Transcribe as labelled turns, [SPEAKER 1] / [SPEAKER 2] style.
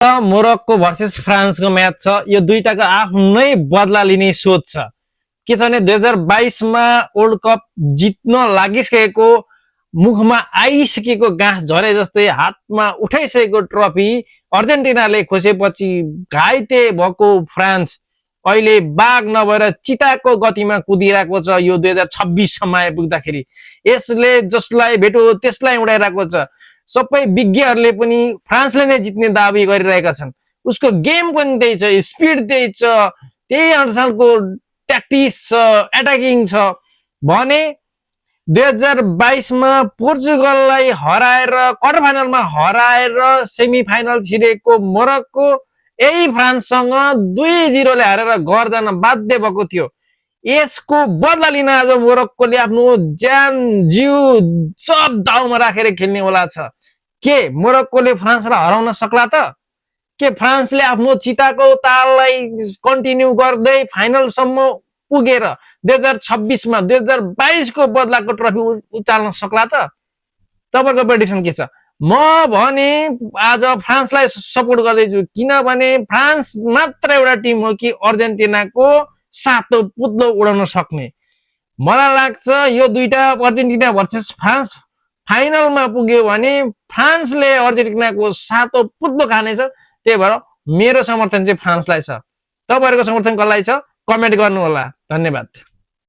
[SPEAKER 1] Morocco versus फ्रान्सको match छ। यो दुईटाको आफ्नै बदला लिने सोच छ। के छ भने 2022 मा वर्ल्ड कप जित्न लागिसकेको, मुखमा आइसकेको गाँस झरे जस्तै हातमा उठाइसकेको ट्रफी अर्जेन्टिनाले खोसेपछि घाइते भएको फ्रान्स अहिले बाघ नभएर चिताको गतिमा कुदिरहेको छ। यो 2026 सम्म आइपुग्दाखेरि यसले जसलाई भेट्यो त्यसलाई उडाइरहेको छ। सबै विज्ञहरूले पनि फ्रान्सले नै जित्ने दाबी गरिरहेका छन्। उसको गेम पनि त्यही छ, स्पिड त्यही छ, त्यही अनुसारको ट्याक्टिक्स छ, एटाकिङ छ भने 2022 मा पोर्चुगललाई हराएर क्वार्टर फाइनलमा हराएर सेमी फाइनल छिरेको मोरक्को यही फ्रान्ससँग 2-0 ले हारेर घर जान बाध्य भएको थियो। यसको बदला लिन आज मोरक्कोले आफ्नो ज्यान जिउ सब दाउमा राखेर खेल्ने वाला छ। के मोरक्कोले फ्रान्सलाई हराउन सक्ला त? के फ्रान्सले आफ्नो चिताको ताललाई कन्टिन्यू गर्दै फाइनलसम्म पुगेर 2026 मा 2022 को बदलाको ट्रफी उचाल्न सक्ला त? तपाईको प्रेडिक्सन के छ? म भने आज फ्रान्सलाई सपोर्ट गर्दैछु, किनभने फ्रान्स मात्र एउटा टिम हो कि अर्जेन्टिनाको सातो पुत्लो उडाउन सक्ने। मलाई लाग्छ यो दुईटा अर्जेन्टिना भर्सेस फ्रान्स फाइनलमा पुग्यो भने फ्रान्सले अर्जेन्टिनाको सातो पुत्लो खानेछ। त्यही भएर मेरो समर्थन चाहिँ फ्रान्सलाई छ। तपाईहरुको समर्थन कसलाई छ? कमेन्ट गर्नु होला। धन्यवाद।